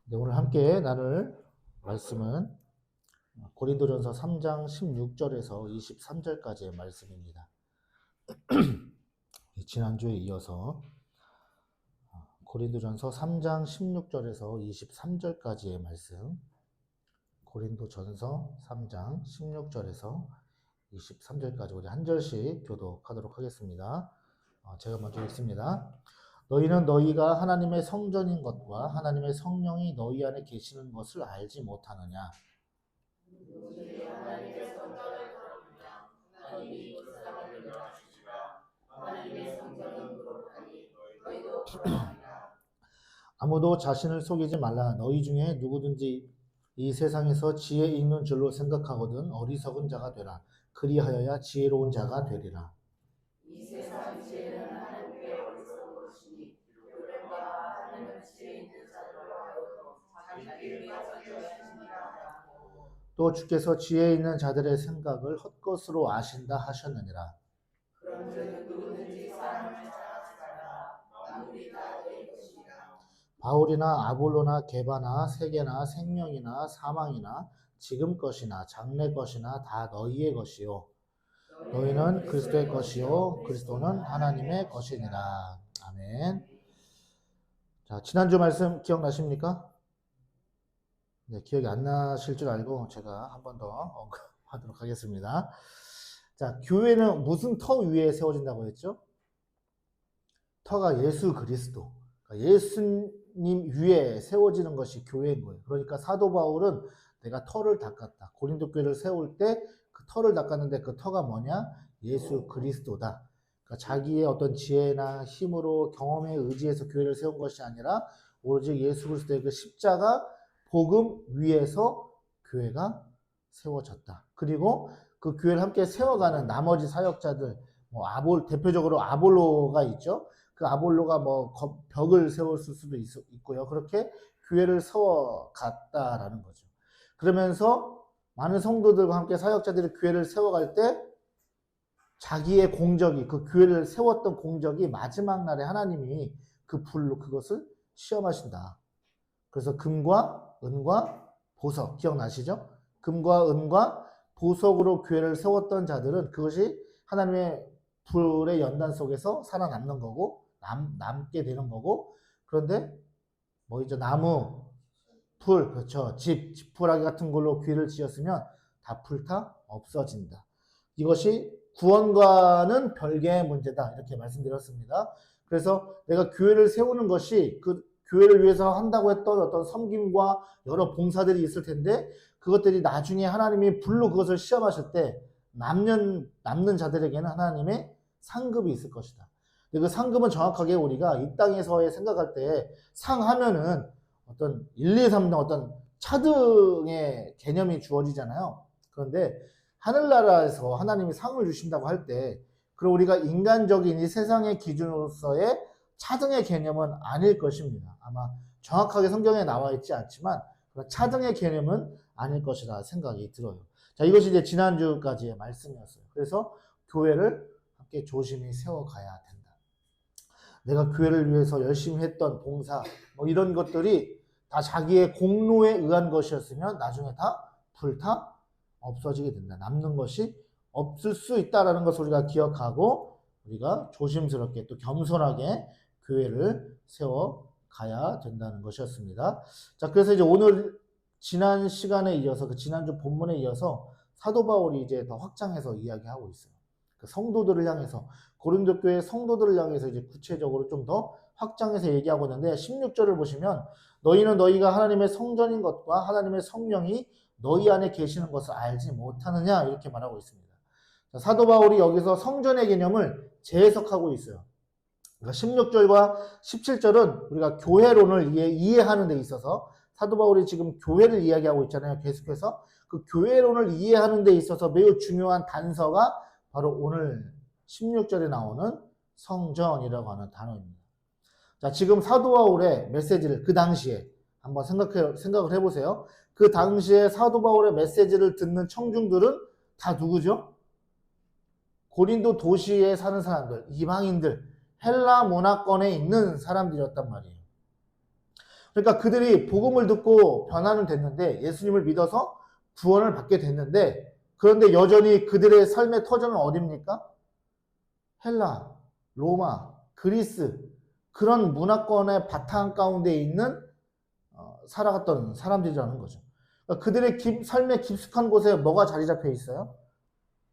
네, 오늘 함께 나눌 말씀은 고린도전서 3장 16절에서 23절까지의 말씀입니다. 지난주에 이어서 고린도전서 3장 16절에서 23절까지의 말씀, 고린도전서 3장 16절에서 23절까지 우리 한 절씩 교독하도록 하겠습니다. 제가 먼저 읽습니다. 너희는 너희가 하나님의 성전인 것과 하나님의 성령이 너희 안에 계시는 것을 알지 못하느냐? 아무도 자신을 속이지 말라. 너희 중에 누구든지 이 세상에서 지혜 있는 줄로 생각하거든 어리석은 자가 되라. 그리하여야 지혜로운 자가 되리라. 이 세상 지혜는 하나님께 어리석은 것이니 요령과 하나님은 지혜 있는 자들로 하여금 자기를 위하여 하시니라. 또 주께서 지혜 있는 자들의 생각을 헛것으로 아신다 하셨느니라. 그런즉 누구든지 사람을 자랑하지 말라. 만물이 다 너희 것이니라. 바울이나 아볼로나 게바나 세계나 생명이나 사망이나 지금 것이나 장래 것이나 다 너희의 것이요 너희는 그리스도의 것이요 그리스도는 하나님의 것이니라. 아멘. 자, 지난주 말씀 기억나십니까? 네, 기억이 안 나실 줄 알고 제가 한 번 더 언급하도록 하겠습니다. 자, 교회는 무슨 터 위에 세워진다고 했죠? 터가 예수 그리스도. 그러니까 예수님 위에 세워지는 것이 교회인 거예요. 그러니까 사도 바울은 내가 터를 닦았다. 고린도 교회를 세울 때 그 터를 닦았는데 그 터가 뭐냐? 예수 그리스도다. 그러니까 자기의 어떤 지혜나 힘으로 경험에 의지해서 교회를 세운 것이 아니라 오로지 예수 그리스도의 그 십자가 복음 위에서 교회가 세워졌다. 그리고 그 교회를 함께 세워가는 나머지 사역자들, 대표적으로 아볼로가 있죠. 그 아볼로가 벽을 세웠을 수도 있고요. 그렇게 교회를 세워갔다라는 거죠. 그러면서 많은 성도들과 함께 사역자들이 교회를 세워갈 때 자기의 공적이, 그 교회를 세웠던 공적이 마지막 날에 하나님이 그 불로 그것을 시험하신다. 그래서 금과 은과 보석, 기억나시죠? 금과 은과 보석으로 교회를 세웠던 자들은 그것이 하나님의 불의 연단 속에서 살아남는 거고, 남게 되는 거고, 그런데 나무, 풀, 그렇죠. 지푸라기 같은 걸로 귀를 지었으면 다 불타 없어진다. 이것이 구원과는 별개의 문제다. 이렇게 말씀드렸습니다. 그래서 내가 교회를 세우는 것이 그 교회를 위해서 한다고 했던 어떤 섬김과 여러 봉사들이 있을 텐데 그것들이 나중에 하나님이 불로 그것을 시험하실 때 남는 자들에게는 하나님의 상급이 있을 것이다. 그 상급은 정확하게 우리가 이 땅에서의 생각할 때 상하면은 어떤 1, 2, 3등 어떤 차등의 개념이 주어지잖아요. 그런데 하늘나라에서 하나님이 상을 주신다고 할 때, 그리고 우리가 인간적인 이 세상의 기준으로서의 차등의 개념은 아닐 것입니다. 아마 정확하게 성경에 나와 있지 않지만 차등의 개념은 아닐 것이라 생각이 들어요. 자, 이것이 이제 지난주까지의 말씀이었어요. 그래서 교회를 함께 조심히 세워가야 된다. 내가 교회를 위해서 열심히 했던 봉사, 이런 것들이 다 자기의 공로에 의한 것이었으면 나중에 다 불타 없어지게 된다. 남는 것이 없을 수 있다라는 것을 우리가 기억하고 우리가 조심스럽게 또 겸손하게 교회를 세워가야 된다는 것이었습니다. 자, 그래서 이제 오늘 지난 시간에 이어서 그 지난주 본문에 이어서 사도 바울이 이제 더 확장해서 이야기하고 있어요. 그 성도들을 향해서 고린도 교회 성도들을 향해서 이제 구체적으로 좀 더 확장해서 얘기하고 있는데 16절을 보시면 너희는 너희가 하나님의 성전인 것과 하나님의 성령이 너희 안에 계시는 것을 알지 못하느냐 이렇게 말하고 있습니다. 자, 사도 바울이 여기서 성전의 개념을 재해석하고 있어요. 그러니까 16절과 17절은 우리가 교회론을 이해하는 데 있어서 사도 바울이 지금 교회를 이야기하고 있잖아요. 계속해서 그 교회론을 이해하는 데 있어서 매우 중요한 단서가 바로 오늘 16절에 나오는 성전이라고 하는 단어입니다. 자, 지금 사도 바울의 메시지를 그 당시에 한번 생각을 해보세요. 그 당시에 사도 바울의 메시지를 듣는 청중들은 다 누구죠? 고린도 도시에 사는 사람들, 이방인들, 헬라 문화권에 있는 사람들이었단 말이에요. 그러니까 그들이 복음을 듣고 변화는 됐는데 예수님을 믿어서 구원을 받게 됐는데 그런데 여전히 그들의 삶의 터전은 어디입니까? 헬라, 로마, 그리스 그런 문화권의 바탕 가운데 있는 살아갔던 사람들이라는 거죠. 그러니까 그들의 삶의 깊숙한 곳에 뭐가 자리 잡혀 있어요?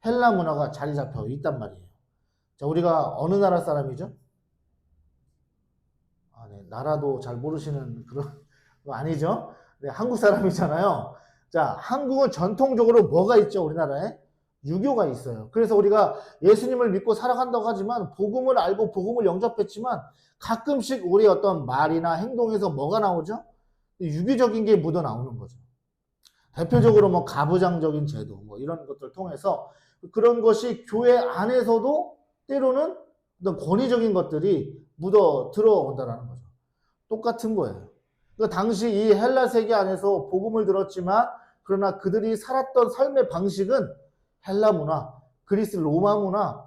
헬라 문화가 자리 잡혀 있단 말이에요. 자, 우리가 어느 나라 사람이죠? 네, 나라도 잘 모르시는 그런 거 아니죠? 네, 한국 사람이잖아요. 자, 한국은 전통적으로 뭐가 있죠? 우리나라에? 유교가 있어요. 그래서 우리가 예수님을 믿고 살아간다고 하지만 복음을 알고 복음을 영접했지만 가끔씩 우리 어떤 말이나 행동에서 뭐가 나오죠? 유교적인 게 묻어 나오는 거죠. 대표적으로 뭐 가부장적인 제도 뭐 이런 것들을 통해서 그런 것이 교회 안에서도 때로는 어떤 권위적인 것들이 묻어 들어온다는 거죠. 똑같은 거예요. 그러니까 당시 이 헬라 세계 안에서 복음을 들었지만 그러나 그들이 살았던 삶의 방식은 헬라 문화, 그리스 로마 문화,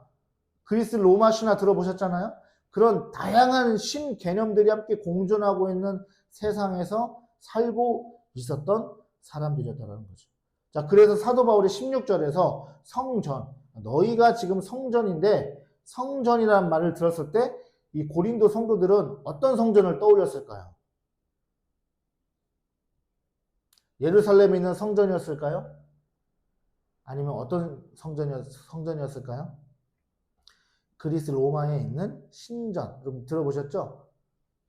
그리스 로마 신화 들어보셨잖아요. 그런 다양한 신 개념들이 함께 공존하고 있는 세상에서 살고 있었던 사람들이었다는 거죠. 자, 그래서 사도 바울이 16절에서 성전, 너희가 지금 성전인데 성전이라는 말을 들었을 때 이 고린도 성도들은 어떤 성전을 떠올렸을까요? 예루살렘에 있는 성전이었을까요? 아니면 어떤 성전이었을까요? 그리스 로마에 있는 신전, 그럼 들어보셨죠?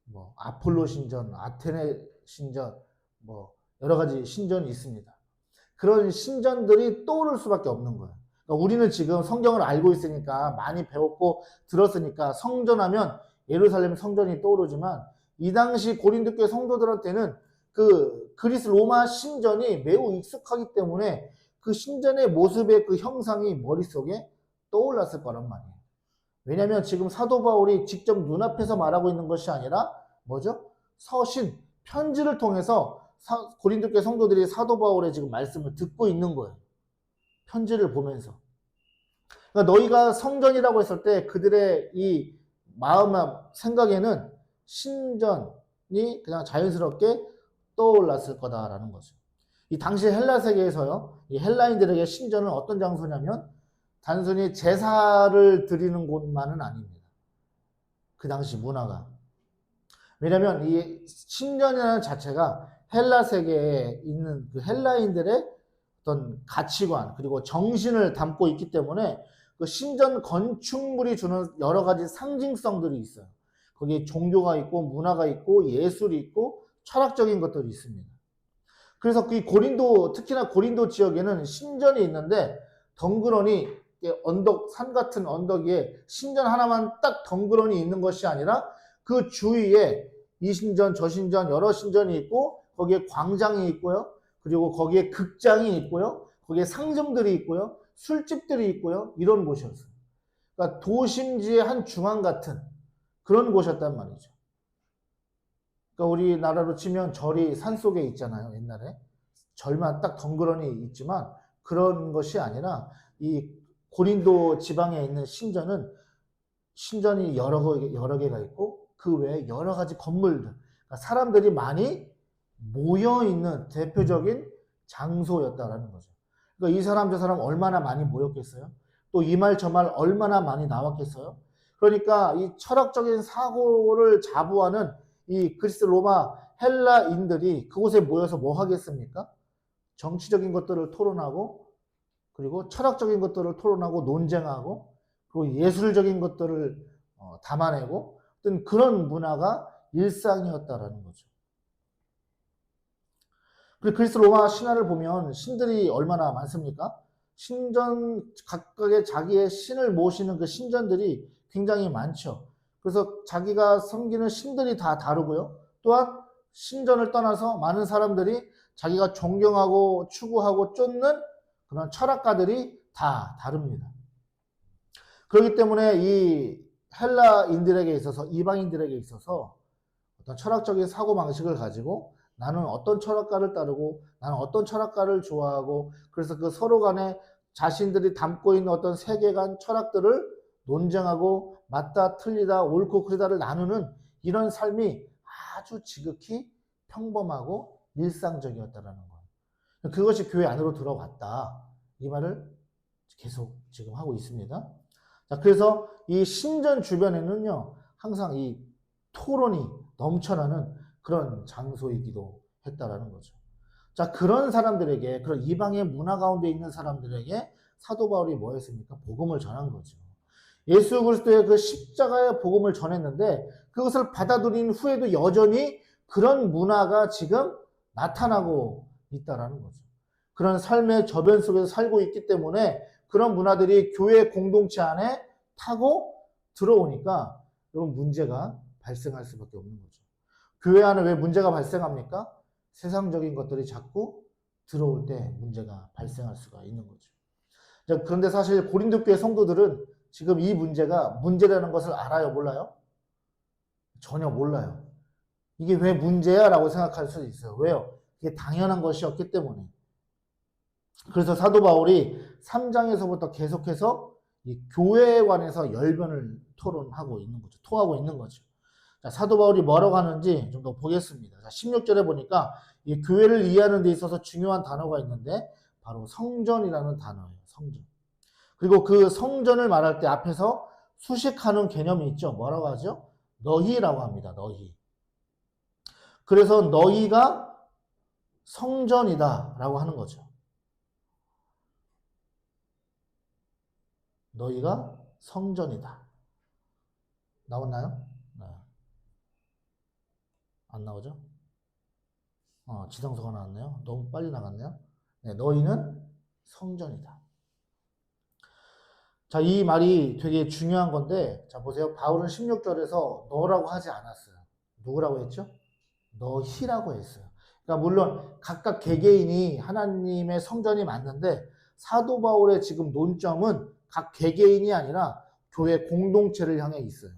뭐 아폴로 신전, 아테네 신전, 뭐 여러 가지 신전이 있습니다. 그런 신전들이 떠오를 수밖에 없는 거예요. 그러니까 우리는 지금 성경을 알고 있으니까 많이 배웠고 들었으니까 성전하면 예루살렘 성전이 떠오르지만 이 당시 고린도 교회 성도들한테는 그 그리스 로마 신전이 매우 익숙하기 때문에 그 신전의 모습의 그 형상이 머릿속에 떠올랐을 거란 말이에요. 왜냐하면 지금 사도 바울이 직접 눈앞에서 말하고 있는 것이 아니라 뭐죠? 서신, 편지를 통해서 고린도 교회 성도들이 사도 바울의 지금 말씀을 듣고 있는 거예요. 편지를 보면서. 그러니까 너희가 성전이라고 했을 때 그들의 이 마음과 생각에는 신전이 그냥 자연스럽게 떠올랐을 거다라는 거죠. 이 당시 헬라 세계에서요, 이 헬라인들에게 신전은 어떤 장소냐면 단순히 제사를 드리는 곳만은 아닙니다. 그 당시 문화가. 왜냐하면 이 신전이라는 자체가 헬라 세계에 있는 그 헬라인들의 어떤 가치관 그리고 정신을 담고 있기 때문에 그 신전 건축물이 주는 여러 가지 상징성들이 있어요. 거기에 종교가 있고 문화가 있고 예술이 있고 철학적인 것들이 있습니다. 그래서 그 고린도, 특히나 고린도 지역에는 신전이 있는데 덩그러니 언덕, 산 같은 언덕 위에 신전 하나만 딱 덩그러니 있는 것이 아니라 그 주위에 이 신전, 저 신전, 여러 신전이 있고 거기에 광장이 있고요. 그리고 거기에 극장이 있고요. 거기에 상점들이 있고요. 술집들이 있고요. 이런 곳이었어요. 그러니까 도심지의 한 중앙 같은 그런 곳이었단 말이죠. 그러니까 우리나라로 치면 절이 산속에 있잖아요. 옛날에. 절만 딱 덩그러니 있지만 그런 것이 아니라 이 고린도 지방에 있는 신전이 여러 개가 있고 그 외에 여러 가지 건물들, 그러니까 사람들이 많이 모여 있는 대표적인 장소였다라는 거죠. 그러니까 이 사람 저 사람 얼마나 많이 모였겠어요? 또 이 말 저 말 얼마나 많이 나왔겠어요? 그러니까 이 철학적인 사고를 자부하는 이 그리스 로마 헬라인들이 그곳에 모여서 뭐 하겠습니까? 정치적인 것들을 토론하고 그리고 철학적인 것들을 토론하고 논쟁하고 그리고 예술적인 것들을 담아내고 어떤 그런 문화가 일상이었다라는 거죠. 그리고 그리스 로마 신화를 보면 신들이 얼마나 많습니까? 신전 각각의 자기의 신을 모시는 그 신전들이 굉장히 많죠. 그래서 자기가 섬기는 신들이 다 다르고요. 또한 신전을 떠나서 많은 사람들이 자기가 존경하고 추구하고 쫓는 그런 철학가들이 다 다릅니다. 그렇기 때문에 이 헬라인들에게 있어서 이방인들에게 있어서 어떤 철학적인 사고방식을 가지고 나는 어떤 철학가를 따르고 나는 어떤 철학가를 좋아하고 그래서 그 서로 간에 자신들이 담고 있는 어떤 세계관 철학들을 논쟁하고 맞다 틀리다 옳고 그르다를 나누는 이런 삶이 아주 지극히 평범하고 일상적이었다라는 거예요. 그것이 교회 안으로 들어갔다. 이 말을 계속 지금 하고 있습니다. 자, 그래서 이 신전 주변에는요, 항상 이 토론이 넘쳐나는 그런 장소이기도 했다라는 거죠. 자, 그런 사람들에게, 그런 이방의 문화 가운데 있는 사람들에게 사도 바울이 뭐 했습니까? 복음을 전한 거죠. 예수 그리스도의 그 십자가의 복음을 전했는데 그것을 받아들인 후에도 여전히 그런 문화가 지금 나타나고 있다라는 거죠. 그런 삶의 저변 속에서 살고 있기 때문에 그런 문화들이 교회 공동체 안에 타고 들어오니까 여러분 문제가 발생할 수밖에 없는 거죠. 교회 안에 왜 문제가 발생합니까? 세상적인 것들이 자꾸 들어올 때 문제가 발생할 수가 있는 거죠. 자, 그런데 사실 고린도 교회 성도들은 지금 이 문제가 문제라는 것을 알아요? 몰라요? 전혀 몰라요. 이게 왜 문제야? 라고 생각할 수도 있어요. 왜요? 이게 당연한 것이었기 때문에. 그래서 사도 바울이 3장에서부터 계속해서 이 교회에 관해서 열변을 토론하고 있는 거죠. 토하고 있는 거죠. 자, 사도 바울이 뭐라고 하는지 좀 더 보겠습니다. 자, 16절에 보니까 이 교회를 이해하는 데 있어서 중요한 단어가 있는데 바로 성전이라는 단어예요. 성전. 그리고 그 성전을 말할 때 앞에서 수식하는 개념이 있죠. 뭐라고 하죠? 너희라고 합니다. 너희. 그래서 너희가 성전이다 라고 하는 거죠. 너희가 성전이다. 나왔나요? 네. 안 나오죠? 지성소가 나왔네요. 너무 빨리 나갔네요. 네, 너희는 성전이다. 자, 이 말이 되게 중요한 건데, 자, 보세요. 바울은 16절에서 너라고 하지 않았어요. 누구라고 했죠? 너희라고 했어요. 그러니까 물론 각각 개개인이 하나님의 성전이 맞는데, 사도 바울의 지금 논점은 각 개개인이 아니라 교회 공동체를 향해 있어요.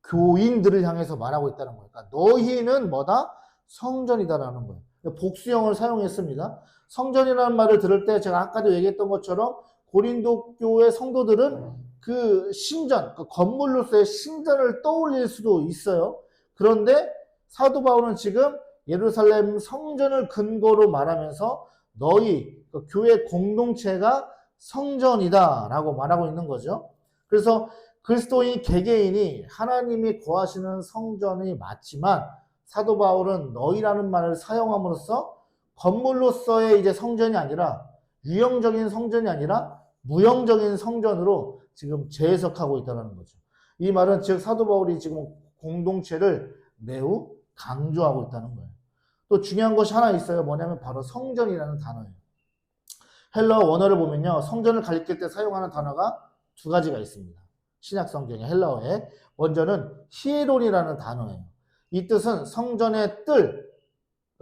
교인들을 향해서 말하고 있다는 거예요. 그러니까 너희는 뭐다? 성전이다라는 거예요. 복수형을 사용했습니다. 성전이라는 말을 들을 때 제가 아까도 얘기했던 것처럼 고린도 교회 성도들은 그 신전, 그 건물로서의 신전을 떠올릴 수도 있어요. 그런데 사도 바울은 지금 예루살렘 성전을 근거로 말하면서 너희, 그 교회 공동체가 성전이다라고 말하고 있는 거죠. 그래서 그리스도인 개개인이 하나님이 거하시는 성전이 맞지만 사도 바울은 너희라는 말을 사용함으로써 건물로서의 이제 성전이 아니라 유형적인 성전이 아니라 무형적인 성전으로 지금 재해석하고 있다는 거죠. 이 말은 즉 사도 바울이 지금 공동체를 매우 강조하고 있다는 거예요. 또 중요한 것이 하나 있어요. 뭐냐면 바로 성전이라는 단어예요. 헬라어 원어를 보면요. 성전을 가리킬 때 사용하는 단어가 두 가지가 있습니다. 신약 성경의 헬라어에 먼저는 히에론이라는 단어예요. 이 뜻은 성전의 뜰,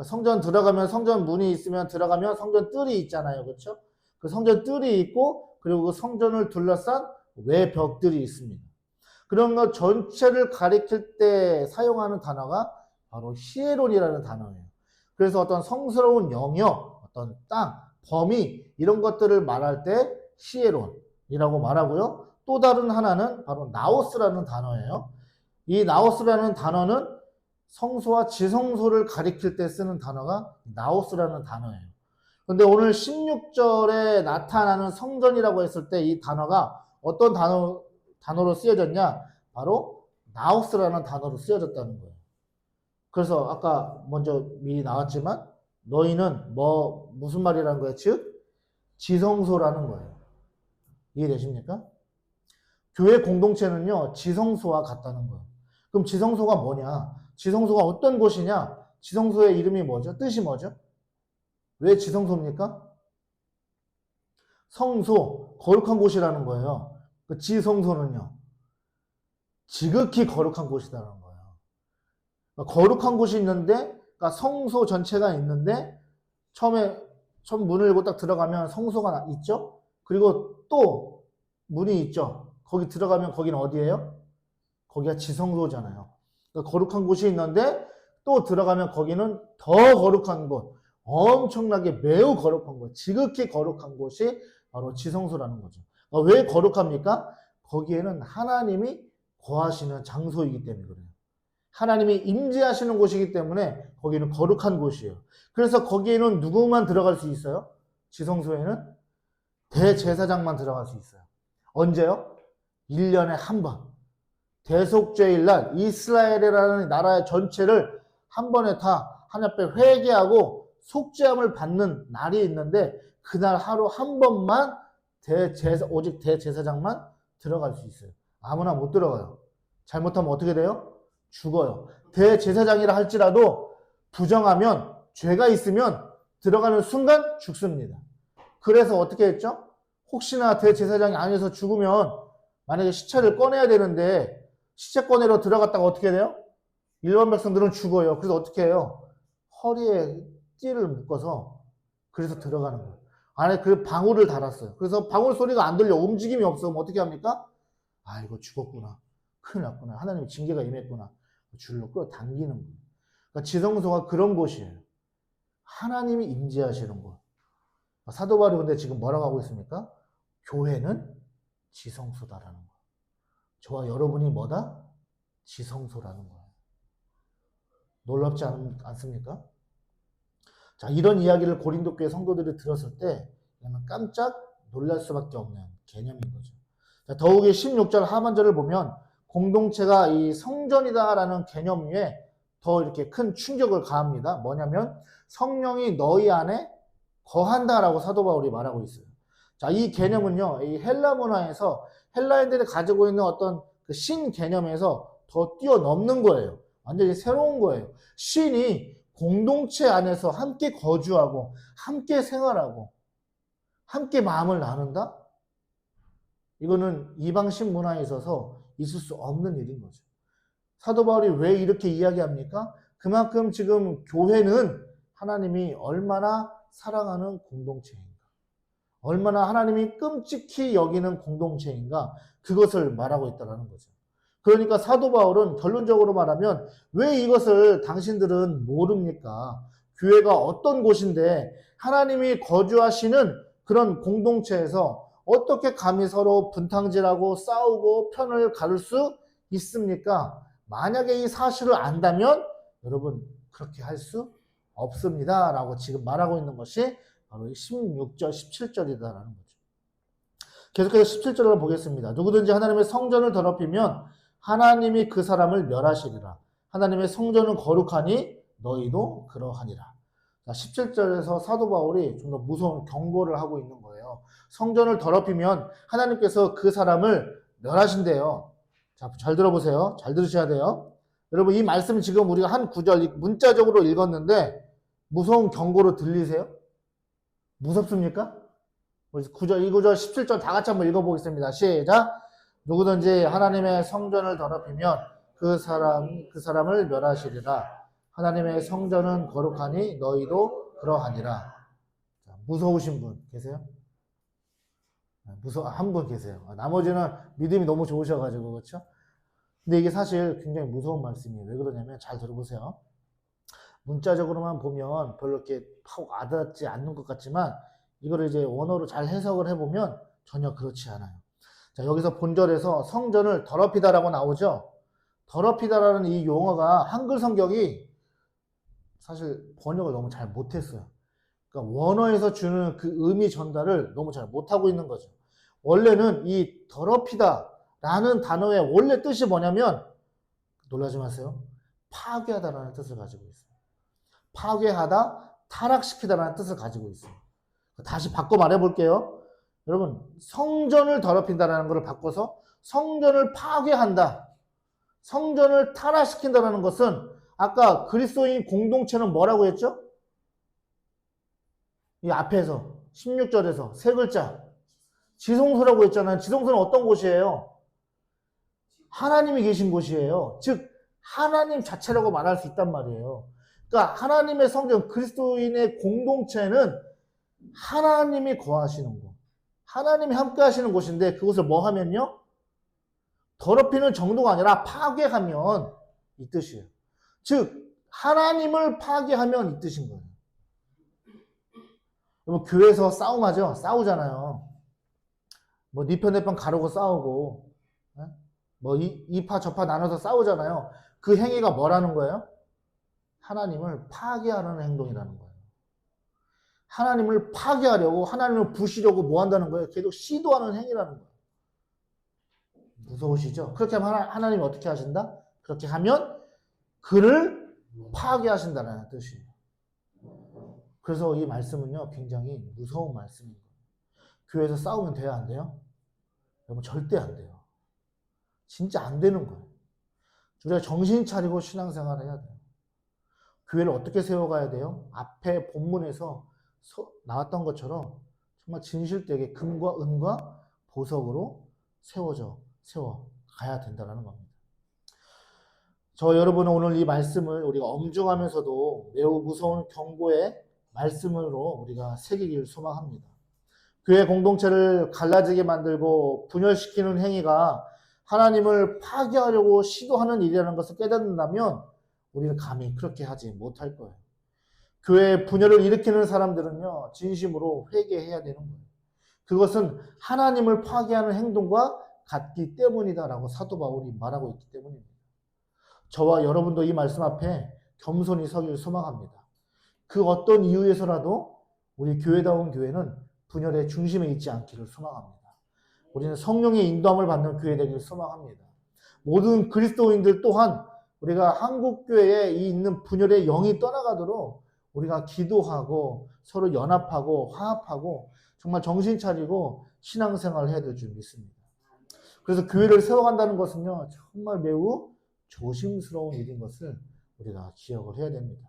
성전 들어가면 성전 문이 있으면 들어가면 성전 뜰이 있잖아요. 그렇죠? 그 성전 뜰이 있고 그리고 그 성전을 둘러싼 외벽들이 있습니다. 그런 것 전체를 가리킬 때 사용하는 단어가 바로 히에론이라는 단어예요. 그래서 어떤 성스러운 영역, 어떤 땅, 범위 이런 것들을 말할 때 히에론이라고 말하고요. 또 다른 하나는 바로 나오스라는 단어예요. 이 나오스라는 단어는 성소와 지성소를 가리킬 때 쓰는 단어가 나오스라는 단어예요. 그런데 오늘 16절에 나타나는 성전이라고 했을 때 이 단어가 어떤 단어로 쓰여졌냐? 바로 나오스라는 단어로 쓰여졌다는 거예요. 그래서 아까 먼저 미리 나왔지만 너희는 무슨 말이라는 거예요? 즉 지성소라는 거예요. 이해되십니까? 교회 공동체는요 지성소와 같다는 거예요. 그럼 지성소가 뭐냐? 지성소가 어떤 곳이냐? 지성소의 이름이 뭐죠? 뜻이 뭐죠? 왜 지성소입니까? 성소, 거룩한 곳이라는 거예요. 그 지성소는요 지극히 거룩한 곳이라는 거예요. 그러니까 거룩한 곳이 있는데, 그러니까 성소 전체가 있는데 처음 문을 열고 딱 들어가면 성소가 있죠? 그리고 또 문이 있죠? 거기 들어가면 거기는 어디예요? 거기가 지성소잖아요. 그러니까 거룩한 곳이 있는데 또 들어가면 거기는 더 거룩한 곳, 엄청나게 매우 거룩한 곳, 지극히 거룩한 곳이 바로 지성소라는 거죠. 그러니까 왜 거룩합니까? 거기에는 하나님이 거하시는 장소이기 때문에 그래요. 하나님이 임재하시는 곳이기 때문에 거기는 거룩한 곳이에요. 그래서 거기에는 누구만 들어갈 수 있어요? 지성소에는 대제사장만 들어갈 수 있어요. 언제요? 1년에 한 번. 대속죄일 날 이스라엘이라는 나라의 전체를 한 번에 다 하나님 앞에 회개하고 속죄함을 받는 날이 있는데 그날 하루 한 번만 오직 대제사장만 들어갈 수 있어요. 아무나 못 들어가요. 잘못하면 어떻게 돼요? 죽어요. 대제사장이라 할지라도 부정하면 죄가 있으면 들어가는 순간 죽습니다. 그래서 어떻게 했죠? 혹시나 대제사장이 아니어서 죽으면 만약에 시체를 꺼내야 되는데 시체 꺼내러 들어갔다가 어떻게 돼요? 일반 백성들은 죽어요. 그래서 어떻게 해요? 허리에 띠를 묶어서 그래서 들어가는 거예요. 안에 그 방울을 달았어요. 그래서 방울 소리가 안 들려. 움직임이 없어. 그럼 어떻게 합니까? 아, 이거 죽었구나. 큰일 났구나. 하나님의 징계가 임했구나. 줄로 끌어당기는 거예요. 그러니까 지성소가 그런 곳이에요. 하나님이 임재하시는 곳. 사도 바울이 근데 지금 뭐라고 하고 있습니까? 교회는 지성소다라는 거예요. 저와 여러분이 뭐다? 지성소라는 거예요. 놀랍지 않습니까? 자, 이런 이야기를 고린도 교회 성도들이 들었을 때 깜짝 놀랄 수밖에 없는 개념인 거죠. 자, 더욱이 16절 하반절을 보면 공동체가 이 성전이다라는 개념 위에 더 이렇게 큰 충격을 가합니다. 뭐냐면 성령이 너희 안에 거한다라고 사도 바울이 말하고 있어요. 자, 이 개념은요, 이 헬라 문화에서 헬라인들이 가지고 있는 어떤 그 신 개념에서 더 뛰어넘는 거예요. 완전히 새로운 거예요. 신이 공동체 안에서 함께 거주하고, 함께 생활하고, 함께 마음을 나눈다? 이거는 이방신 문화에 있어서 있을 수 없는 일인 거죠. 사도 바울이 왜 이렇게 이야기합니까? 그만큼 지금 교회는 하나님이 얼마나 사랑하는 공동체인가, 얼마나 하나님이 끔찍히 여기는 공동체인가, 그것을 말하고 있다는 거죠. 그러니까 사도 바울은 결론적으로 말하면 왜 이것을 당신들은 모릅니까? 교회가 어떤 곳인데 하나님이 거주하시는 그런 공동체에서 어떻게 감히 서로 분탕질하고 싸우고 편을 가를 수 있습니까? 만약에 이 사실을 안다면 여러분 그렇게 할 수 없습니다. 라고 지금 말하고 있는 것이 바로 16절, 17절이다라는 거죠. 계속해서 17절을 보겠습니다. 누구든지 하나님의 성전을 더럽히면 하나님이 그 사람을 멸하시리라. 하나님의 성전은 거룩하니 너희도 그러하니라. 17절에서 사도 바울이 좀 더 무서운 경고를 하고 있는 거예요. 성전을 더럽히면 하나님께서 그 사람을 멸하신대요. 자, 잘 들어보세요. 잘 들으셔야 돼요. 여러분, 이 말씀 지금 우리가 한 구절 문자적으로 읽었는데 무서운 경고로 들리세요? 무섭습니까? 9절, 2구절, 17절 다 같이 한번 읽어보겠습니다. 시작. 누구든지 하나님의 성전을 더럽히면 그 사람을 멸하시리라. 하나님의 성전은 거룩하니 너희도 그러하니라. 자, 무서우신 분 계세요? 한 분 계세요. 나머지는 믿음이 너무 좋으셔가지고, 그렇죠? 근데 이게 사실 굉장히 무서운 말씀이에요. 왜 그러냐면 잘 들어보세요. 문자적으로만 보면 별로 이렇게 팍 와닿지 않는 것 같지만 이거를 이제 원어로 잘 해석을 해보면 전혀 그렇지 않아요. 자, 여기서 본절에서 성전을 더럽히다라고 나오죠. 더럽히다라는 이 용어가 한글 성경이 사실 번역을 너무 잘 못했어요. 그러니까 원어에서 주는 그 의미 전달을 너무 잘 못하고 있는 거죠. 원래는 이 더럽히다라는 단어의 원래 뜻이 뭐냐면 놀라지 마세요. 파괴하다라는 뜻을 가지고 있어요. 파괴하다, 타락시키다라는 뜻을 가지고 있어요. 다시 바꿔 말해볼게요. 여러분, 성전을 더럽힌다라는 것을 바꿔서 성전을 파괴한다, 성전을 타락시킨다라는 것은 아까 그리스도인 공동체는 뭐라고 했죠? 이 앞에서 16절에서 세 글자 지성소라고 했잖아요. 지성소는 어떤 곳이에요? 하나님이 계신 곳이에요. 즉 하나님 자체라고 말할 수 있단 말이에요. 그러니까 하나님의 성전, 그리스도인의 공동체는 하나님이 거하시는 곳, 하나님이 함께 하시는 곳인데 그것을 뭐 하면요? 더럽히는 정도가 아니라 파괴하면 이 뜻이에요. 즉 하나님을 파괴하면 이 뜻인 거예요. 여러분, 교회에서 싸움하죠? 싸우잖아요. 뭐 네 편 내 편 가르고 싸우고, 뭐 이파 저파 나눠서 싸우잖아요. 그 행위가 뭐라는 거예요? 하나님을 파괴하는 행동이라는 거예요. 하나님을 파괴하려고, 하나님을 부시려고 뭐 한다는 거예요? 계속 시도하는 행위라는 거예요. 무서우시죠? 그렇게 하면 하나님이 어떻게 하신다? 그렇게 하면 그를 파괴하신다는 뜻이에요. 그래서 이 말씀은요, 굉장히 무서운 말씀입니다. 교회에서 싸우면 돼요, 안 돼요? 여러분, 절대 안 돼요. 진짜 안 되는 거예요. 우리가 정신 차리고 신앙생활을 해야 돼요. 교회를 어떻게 세워가야 돼요? 앞에 본문에서 나왔던 것처럼 정말 진실되게 금과 은과 보석으로 세워가야 된다는 겁니다. 여러분은 오늘 이 말씀을 우리가 엄중하면서도 매우 무서운 경고의 말씀으로 우리가 새기길 소망합니다. 교회 공동체를 갈라지게 만들고 분열시키는 행위가 하나님을 파괴하려고 시도하는 일이라는 것을 깨닫는다면 우리는 감히 그렇게 하지 못할 거예요. 교회 분열을 일으키는 사람들은요, 진심으로 회개해야 되는 거예요. 그것은 하나님을 파괴하는 행동과 같기 때문이다라고 사도 바울이 말하고 있기 때문입니다. 저와 여러분도 이 말씀 앞에 겸손히 서길 소망합니다. 그 어떤 이유에서라도 우리 교회다운 교회는 분열의 중심에 있지 않기를 소망합니다. 우리는 성령의 인도함을 받는 교회 되기를 소망합니다. 모든 그리스도인들 또한 우리가 한국교회에 있는 분열의 영이 떠나가도록 우리가 기도하고 서로 연합하고 화합하고 정말 정신 차리고 신앙생활을 해야 될 줄 믿습니다. 그래서 교회를 세워간다는 것은요, 정말 매우 조심스러운 일인 것을 우리가 기억을 해야 됩니다.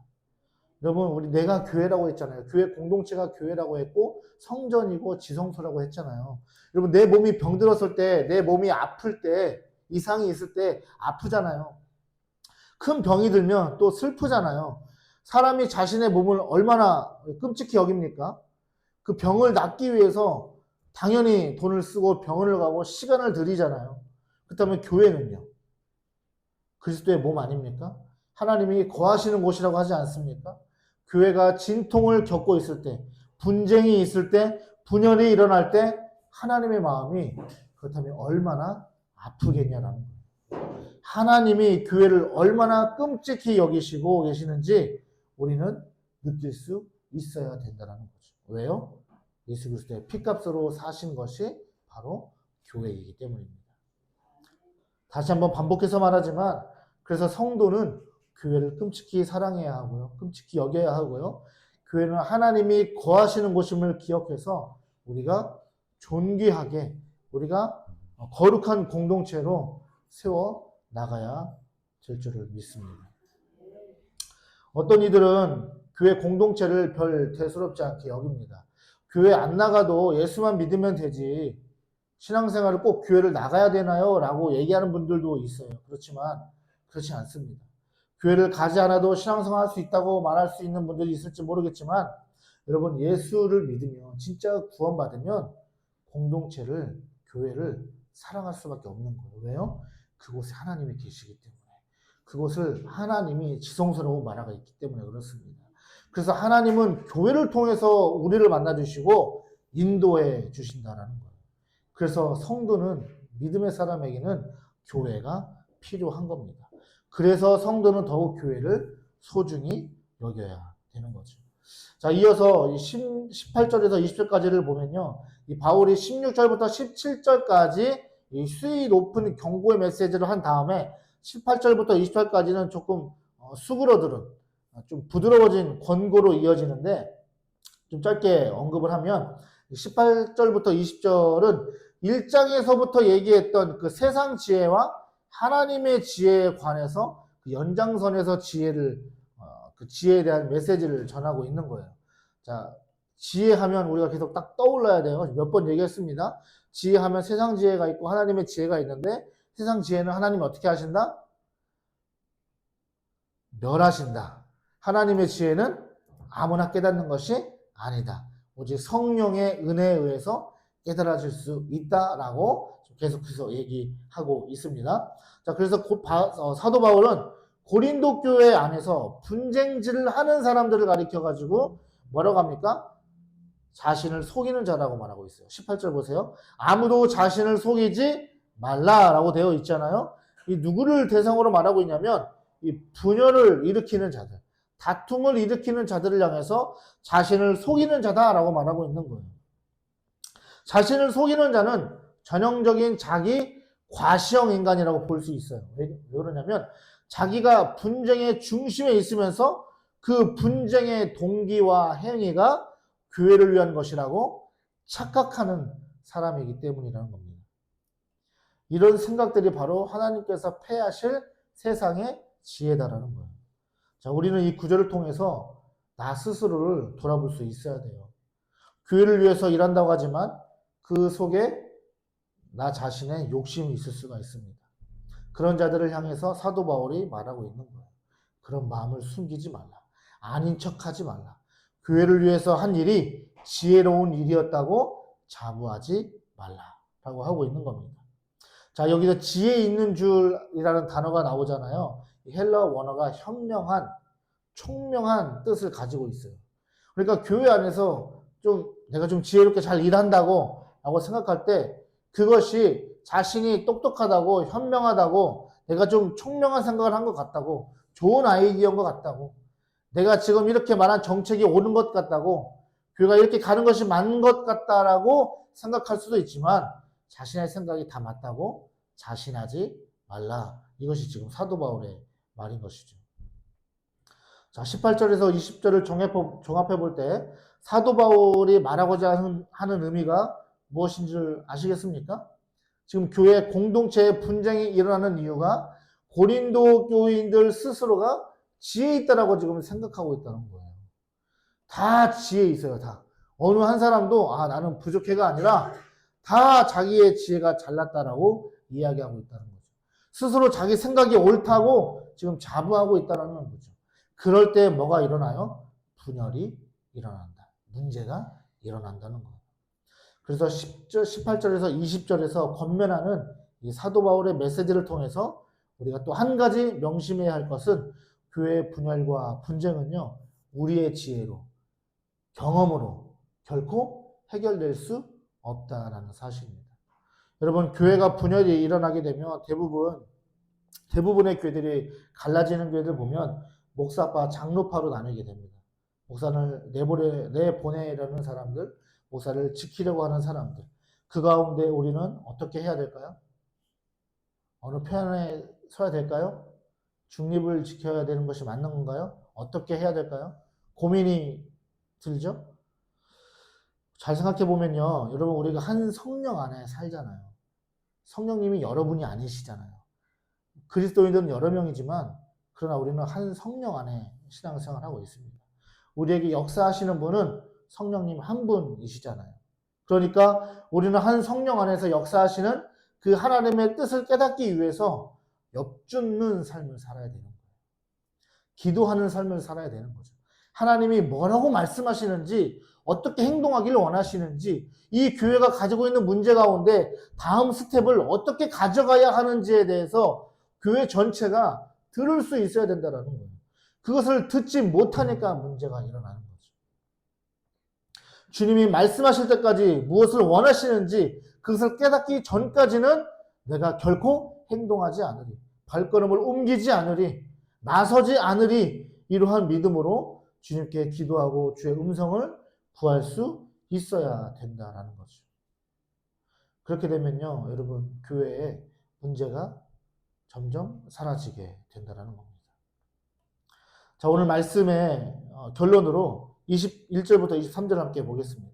여러분, 내가 교회라고 했잖아요. 교회 공동체가 교회라고 했고 성전이고 지성소라고 했잖아요. 여러분, 내 몸이 병들었을 때, 내 몸이 아플 때, 이상이 있을 때 아프잖아요. 큰 병이 들면 또 슬프잖아요. 사람이 자신의 몸을 얼마나 끔찍히 여깁니까? 그 병을 낫기 위해서 당연히 돈을 쓰고 병원을 가고 시간을 들이잖아요. 그렇다면 교회는요? 그리스도의 몸 아닙니까? 하나님이 거하시는 곳이라고 하지 않습니까? 교회가 진통을 겪고 있을 때, 분쟁이 있을 때, 분열이 일어날 때 하나님의 마음이 그렇다면 얼마나 아프겠냐라는 거예요. 하나님이 교회를 얼마나 끔찍히 여기시고 계시는지 우리는 느낄 수 있어야 된다는 거죠. 왜요? 예수 그리스도의 피값으로 사신 것이 바로 교회이기 때문입니다. 다시 한번 반복해서 말하지만, 그래서 성도는 교회를 끔찍히 사랑해야 하고요. 끔찍히 여겨야 하고요. 교회는 하나님이 거하시는 곳임을 기억해서 우리가 존귀하게, 우리가 거룩한 공동체로 세워 나가야 될 줄을 믿습니다. 어떤 이들은 교회 공동체를 별 대수롭지 않게 여깁니다. 교회 안 나가도 예수만 믿으면 되지, 신앙생활을 꼭 교회를 나가야 되나요? 라고 얘기하는 분들도 있어요. 그렇지만 그렇지 않습니다. 교회를 가지 않아도 신앙생활 할 수 있다고 말할 수 있는 분들이 있을지 모르겠지만, 여러분, 예수를 믿으면, 진짜 구원받으면 공동체를, 교회를 사랑할 수밖에 없는 거예요. 왜요? 그곳에 하나님이 계시기 때문에. 그곳을 하나님이 지성소라고 말하고 있기 때문에 그렇습니다. 그래서 하나님은 교회를 통해서 우리를 만나주시고 인도해 주신다는 거예요. 그래서 성도는, 믿음의 사람에게는 교회가 필요한 겁니다. 그래서 성도는 더욱 교회를 소중히 여겨야 되는 거죠. 자, 이어서 18절에서 20절까지를 보면요, 이 바울이 16절부터 17절까지 이 수위 높은 경고의 메시지를 한 다음에 18절부터 20절까지는 조금 수그러들은, 좀 부드러워진 권고로 이어지는데, 좀 짧게 언급을 하면 18절부터 20절은 1장에서부터 얘기했던 그 세상 지혜와 하나님의 지혜에 관해서 그 연장선에서 그 지혜에 대한 메시지를 전하고 있는 거예요. 자, 지혜하면 우리가 계속 딱 떠올라야 돼요. 몇 번 얘기했습니다. 지혜하면 세상 지혜가 있고 하나님의 지혜가 있는데, 세상 지혜는 하나님이 어떻게 하신다? 멸하신다. 하나님의 지혜는 아무나 깨닫는 것이 아니다. 오직 성령의 은혜에 의해서 깨달아질 수 있다라고 계속해서 얘기하고 있습니다. 자, 그래서 사도 바울은 고린도 교회 안에서 분쟁질을 하는 사람들을 가리켜가지고 뭐라고 합니까? 자신을 속이는 자라고 말하고 있어요. 18절 보세요. 아무도 자신을 속이지 말라라고 되어 있잖아요. 이 누구를 대상으로 말하고 있냐면 이 분열을 일으키는 자들, 다툼을 일으키는 자들을 향해서 자신을 속이는 자다라고 말하고 있는 거예요. 자신을 속이는 자는 전형적인 자기 과시형 인간이라고 볼 수 있어요. 왜 그러냐면 자기가 분쟁의 중심에 있으면서 그 분쟁의 동기와 행위가 교회를 위한 것이라고 착각하는 사람이기 때문이라는 겁니다. 이런 생각들이 바로 하나님께서 폐하실 세상의 지혜다라는 거예요. 자, 우리는 이 구절을 통해서 나 스스로를 돌아볼 수 있어야 돼요. 교회를 위해서 일한다고 하지만 그 속에 나 자신의 욕심이 있을 수가 있습니다. 그런 자들을 향해서 사도 바울이 말하고 있는 거예요. 그런 마음을 숨기지 말라. 아닌 척하지 말라. 교회를 위해서 한 일이 지혜로운 일이었다고 자부하지 말라라고 하고 있는 겁니다. 자, 여기서 지혜 있는 줄이라는 단어가 나오잖아요. 헬러 원어가 현명한, 총명한 뜻을 가지고 있어요. 그러니까 교회 안에서 내가 좀 지혜롭게 잘 일한다고 라고 생각할 때 그것이 자신이 똑똑하다고, 현명하다고, 내가 좀 총명한 생각을 한 것 같다고, 좋은 아이디어인 것 같다고, 내가 지금 이렇게 말한 정책이 옳은 것 같다고, 교회가 이렇게 가는 것이 맞는 것 같다라고 생각할 수도 있지만 자신의 생각이 다 맞다고 자신하지 말라. 이것이 지금 사도 바울의 말인 것이죠. 자, 18절에서 20절을 종합해 볼 때 사도 바울이 말하고자 하는 의미가 무엇인 줄 아시겠습니까? 지금 교회 공동체의 분쟁이 일어나는 이유가 고린도 교인들 스스로가 지혜 있다라고 지금 생각하고 있다는 거예요. 다 지혜 있어요, 다. 어느 한 사람도 나는 부족해가 아니라 다 자기의 지혜가 잘났다라고 이야기하고 있다는 거죠. 스스로 자기 생각이 옳다고 지금 자부하고 있다는 거죠. 그럴 때 뭐가 일어나요? 분열이 일어난다. 문제가 일어난다는 거예요. 그래서 18절에서 20절에서 권면하는 이 사도 바울의 메시지를 통해서 우리가 또 한 가지 명심해야 할 것은 교회의 분열과 분쟁은요, 우리의 지혜로, 경험으로 결코 해결될 수 없다라는 사실입니다. 여러분, 교회가 분열이 일어나게 되면 대부분의 교회들이 갈라지는 교회들 보면 목사파, 장로파로 나뉘게 됩니다. 목사를 내보내려는 사람들, 목사를 지키려고 하는 사람들. 그 가운데 우리는 어떻게 해야 될까요? 어느 편에 서야 될까요? 중립을 지켜야 되는 것이 맞는 건가요? 어떻게 해야 될까요? 고민이 들죠? 잘 생각해 보면요. 여러분, 우리가 한 성령 안에 살잖아요. 성령님이 여러분이 아니시잖아요. 그리스도인들은 여러 명이지만 그러나 우리는 한 성령 안에 신앙생활을 하고 있습니다. 우리에게 역사하시는 분은 성령님 한 분이시잖아요. 그러니까 우리는 한 성령 안에서 역사하시는 그 하나님의 뜻을 깨닫기 위해서 엽줍는 삶을 살아야 되는 거예요. 기도하는 삶을 살아야 되는 거죠. 하나님이 뭐라고 말씀하시는지, 어떻게 행동하기를 원하시는지, 이 교회가 가지고 있는 문제 가운데 다음 스텝을 어떻게 가져가야 하는지에 대해서 교회 전체가 들을 수 있어야 된다는 거예요. 그것을 듣지 못하니까 문제가 일어나는 거죠. 주님이 말씀하실 때까지 무엇을 원하시는지 그것을 깨닫기 전까지는 내가 결코 행동하지 않으리, 발걸음을 옮기지 않으리, 나서지 않으리, 이러한 믿음으로 주님께 기도하고 주의 음성을 구할 수 있어야 된다라는 거죠. 그렇게 되면요, 여러분, 교회의 문제가 점점 사라지게 된다는 겁니다. 자, 오늘 말씀의 결론으로 21절부터 23절 함께 보겠습니다.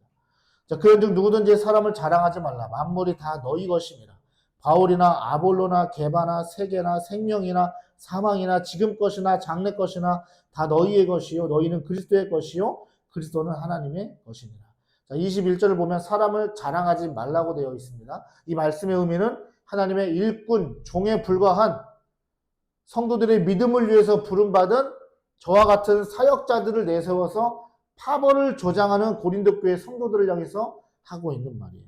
자, 그런즉 누구든지 사람을 자랑하지 말라. 만물이 다 너희 것입니다. 바울이나 아볼로나 게바나 세계나 생명이나 사망이나 지금 것이나 장래 것이나 다 너희의 것이요 너희는 그리스도의 것이요 그리스도는 하나님의 것입니다. 자, 21절을 보면 사람을 자랑하지 말라고 되어 있습니다. 이 말씀의 의미는 하나님의 일꾼, 종에 불과한 성도들의 믿음을 위해서 부름받은 저와 같은 사역자들을 내세워서 파벌을 조장하는 고린도 교회 성도들을 향해서 하고 있는 말이에요.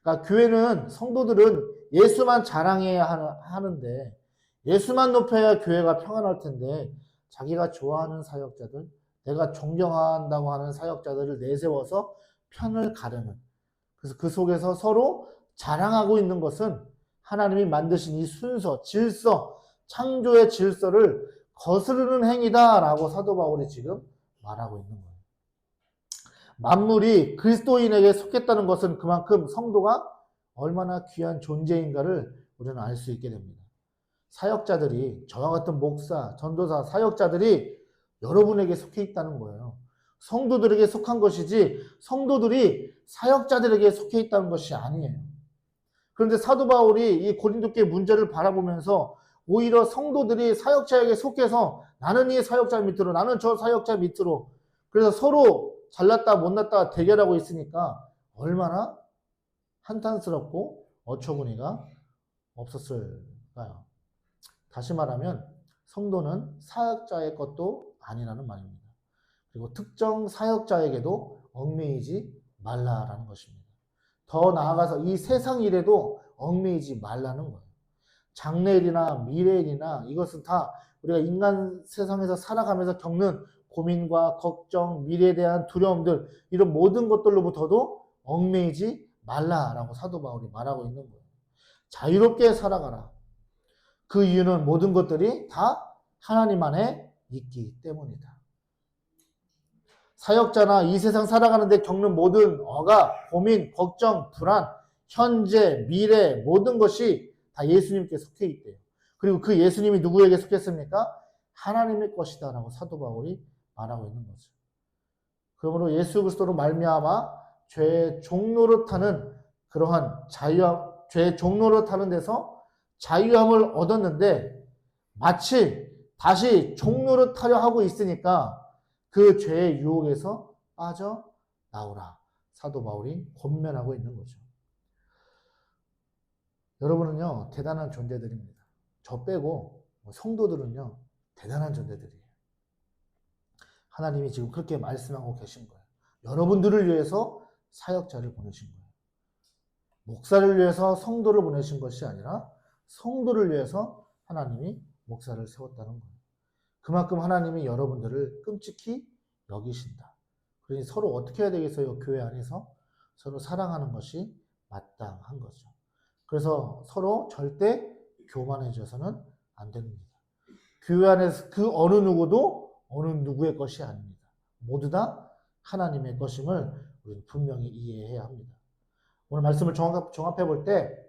그러니까 교회는, 성도들은 예수만 자랑해야 하는데, 예수만 높여야 교회가 평안할 텐데 자기가 좋아하는 사역자들, 내가 존경한다고 하는 사역자들을 내세워서 편을 가르는, 그래서 그 속에서 서로 자랑하고 있는 것은 하나님이 만드신 이 순서, 질서, 창조의 질서를 거스르는 행위다라고 사도 바울이 지금 말하고 있는 거예요. 만물이 그리스도인에게 속했다는 것은 그만큼 성도가 얼마나 귀한 존재인가를 우리는 알 수 있게 됩니다. 사역자들이, 저와 같은 목사, 전도사, 사역자들이 여러분에게 속해 있다는 거예요. 성도들에게 속한 것이지 성도들이 사역자들에게 속해 있다는 것이 아니에요. 그런데 사도 바울이 이 고린도 교회 문제를 바라보면서 오히려 성도들이 사역자에게 속해서 나는 이 사역자 밑으로, 나는 저 사역자 밑으로, 그래서 서로 잘났다 못났다 대결하고 있으니까 얼마나 한탄스럽고 어처구니가 없었을까요? 다시 말하면 성도는 사역자의 것도 아니라는 말입니다. 그리고 특정 사역자에게도 얽매이지 말라라는 것입니다. 더 나아가서 이 세상 일에도 얽매이지 말라는 거예요. 장래일이나 미래일이나 이것은 다 우리가 인간 세상에서 살아가면서 겪는 고민과 걱정, 미래에 대한 두려움들, 이런 모든 것들로부터도 얽매이지 말라라고 사도 바울이 말하고 있는 거예요. 자유롭게 살아가라. 그 이유는 모든 것들이 다 하나님 안에 있기 때문이다. 사역자나 이 세상 살아가는데 겪는 모든 억압, 고민, 걱정, 불안, 현재, 미래 모든 것이 다 예수님께 속해 있대요. 그리고 그 예수님이 누구에게 속했습니까? 하나님의 것이다 라고 사도 바울이 말하고 있는 거죠. 그러므로 예수 그리스도로 말미암아 죄의 종노릇하는 그러한 자유함, 죄의 종노릇하는 데서 자유함을 얻었는데 마치 다시 종노릇하려 하고 있으니까 그 죄의 유혹에서 빠져나오라. 사도 바울이 권면하고 있는 거죠. 여러분은요, 대단한 존재들입니다. 저 빼고 성도들은요, 대단한 존재들이에요. 하나님이 지금 그렇게 말씀하고 계신 거예요. 여러분들을 위해서 사역자를 보내신 거예요. 목사를 위해서 성도를 보내신 것이 아니라 성도를 위해서 하나님이 목사를 세웠다는 거예요. 그만큼 하나님이 여러분들을 끔찍히 여기신다. 그러니 서로 어떻게 해야 되겠어요? 교회 안에서 서로 사랑하는 것이 마땅한 거죠. 그래서 서로 절대 교만해져서는 안 됩니다. 교회 안에서 그 어느 누구도 어느 누구의 것이 아닙니다. 모두 다 하나님의 것임을 우리는 분명히 이해해야 합니다. 오늘 말씀을 종합해 볼 때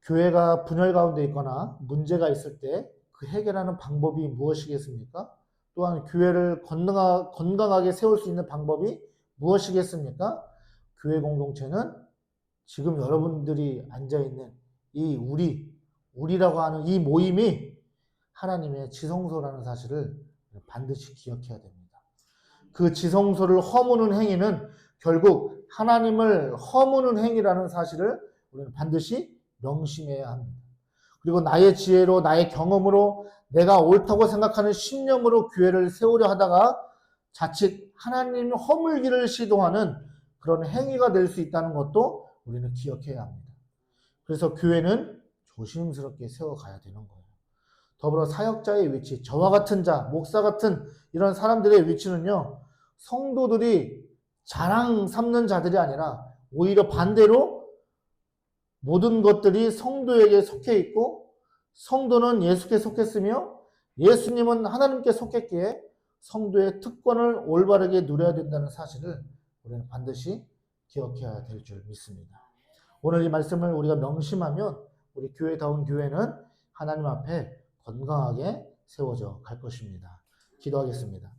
교회가 분열 가운데 있거나 문제가 있을 때 그 해결하는 방법이 무엇이겠습니까? 또한 교회를 건강하게 세울 수 있는 방법이 무엇이겠습니까? 교회 공동체는 지금 여러분들이 앉아있는 이 우리라고 하는 이 모임이 하나님의 지성소라는 사실을 반드시 기억해야 됩니다. 그 지성소를 허무는 행위는 결국 하나님을 허무는 행위라는 사실을 우리는 반드시 명심해야 합니다. 그리고 나의 지혜로, 나의 경험으로, 내가 옳다고 생각하는 신념으로 교회를 세우려 하다가 자칫 하나님 허물기를 시도하는 그런 행위가 될 수 있다는 것도 우리는 기억해야 합니다. 그래서 교회는 조심스럽게 세워가야 되는 거예요. 더불어 사역자의 위치, 저와 같은 자, 목사 같은 이런 사람들의 위치는요, 성도들이 자랑 삼는 자들이 아니라 오히려 반대로 모든 것들이 성도에게 속해 있고 성도는 예수께 속했으며 예수님은 하나님께 속했기에 성도의 특권을 올바르게 누려야 된다는 사실을 우리는 반드시 기억해야 될 줄 믿습니다. 오늘 이 말씀을 우리가 명심하면 우리 교회다운 교회는 하나님 앞에 건강하게 세워져 갈 것입니다. 기도하겠습니다.